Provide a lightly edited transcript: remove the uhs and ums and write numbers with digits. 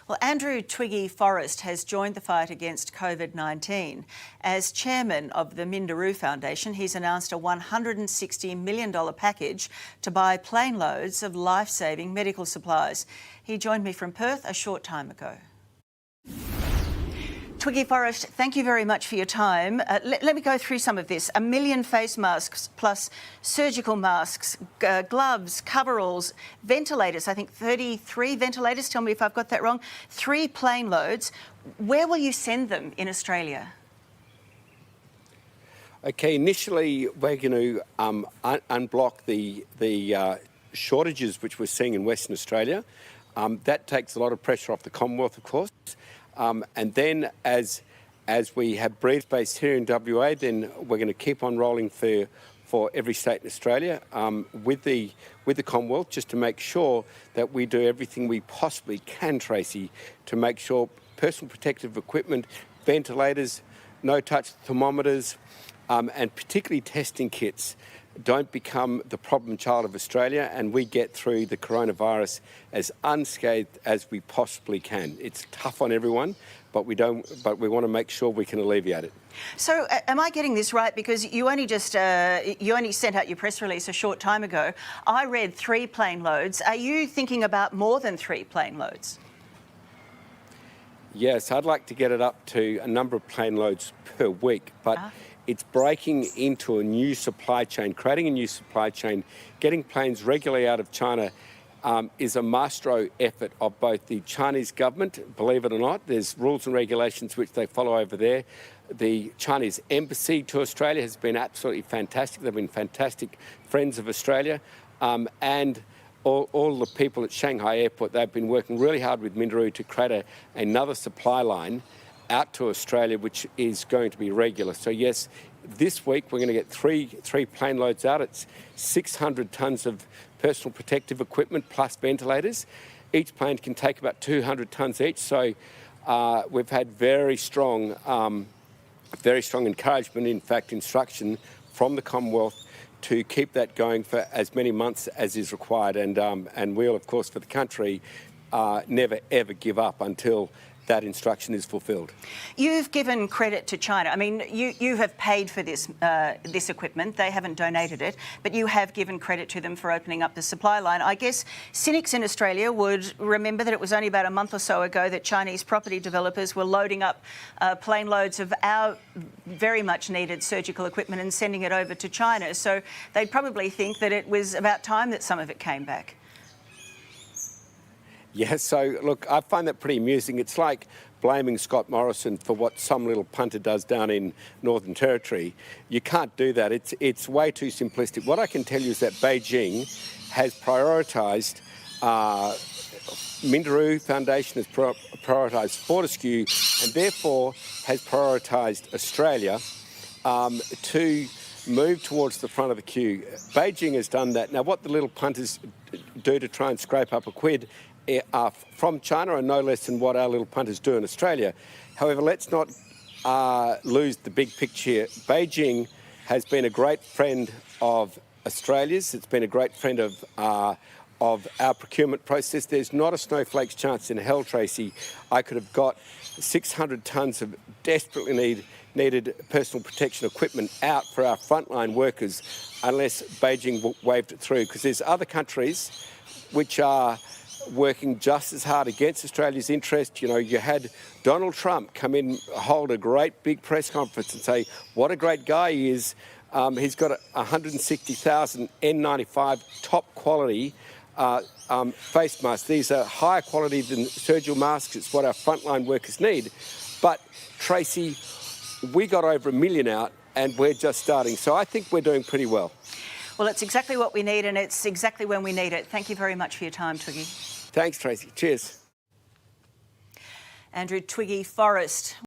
Well, Andrew Twiggy Forrest has joined the fight against COVID-19. As chairman of the Minderoo Foundation, he's announced a $160 million package to buy plane loads of life-saving medical supplies. He joined me from Perth a short time ago. Twiggy Forrest, thank you very much for your time. Let me go through some of this. 1 million face masks plus surgical masks, gloves, coveralls, ventilators, I think 33 ventilators, tell me if I've got that wrong, 3 plane loads. Where will you send them in Australia? Okay, initially we're going to unblock the shortages which we're seeing in Western Australia. That takes a lot of pressure off the Commonwealth, of course. And then as we have breathe space here in WA, then we're going to keep on rolling for every state in Australia with the Commonwealth, just to make sure that we do everything we possibly can, Tracy, to make sure personal protective equipment, ventilators, no-touch thermometers, and particularly testing kits don't become the problem child of Australia, and we get through the coronavirus as unscathed as we possibly can. It's tough on everyone, but we want to make sure we can alleviate it. So am I getting this right? Because you only sent out your press release a short time ago. I read 3 plane loads. Are you thinking about more than 3 plane loads? Yes, I'd like to get it up to a number of plane loads per week, but it's breaking into a new supply chain, creating a new supply chain. Getting planes regularly out of China is a maestro effort of both the Chinese government, believe it or not. There's rules and regulations which they follow over there. The Chinese embassy to Australia has been absolutely fantastic. They've been fantastic friends of Australia. And all the people at Shanghai Airport, they've been working really hard with Minderoo to create another supply line out to Australia, which is going to be regular. So yes, this week we're going to get three plane loads out. It's 600 tonnes of personal protective equipment plus ventilators. Each plane can take about 200 tonnes each. So we've had very strong encouragement, in fact, instruction from the Commonwealth to keep that going for as many months as is required. And we'll, of course, for the country, never ever give up until that instruction is fulfilled. You've given credit to China. I mean, you have paid for this equipment. They haven't donated it, but you have given credit to them for opening up the supply line. I guess cynics in Australia would remember that it was only about a month or so ago that Chinese property developers were loading up plane loads of our very much needed surgical equipment and sending it over to China. So they'd probably think that it was about time that some of it came back. Yes, so look, I find that pretty amusing. It's like blaming Scott Morrison for what some little punter does down in Northern Territory. You can't do that. It's way too simplistic. What I can tell you is that Beijing has prioritised, Minderoo Foundation has prioritised Fortescue, and therefore has prioritised Australia to move towards the front of the queue. Beijing has done that. Now, what the little punters do to try and scrape up a quid from China are no less than what our little punters do in Australia. However, let's not lose the big picture. Beijing has been a great friend of Australia's. It's been a great friend of our procurement process. There's not a snowflake's chance in hell, Tracy, I could have got 600 tonnes of desperately needed personal protection equipment out for our frontline workers unless Beijing waved it through, because there's other countries which are working just as hard against Australia's interest. You know, you had Donald Trump come in, hold a great big press conference and say what a great guy he is. He's got 160,000 N95 top quality face masks. These are higher quality than surgical masks. It's what our frontline workers need. But Tracy, we got over 1 million out and we're just starting. So I think we're doing pretty well. Well, it's exactly what we need, and it's exactly when we need it. Thank you very much for your time, Twiggy. Thanks, Tracy. Cheers. Andrew Twiggy Forrest.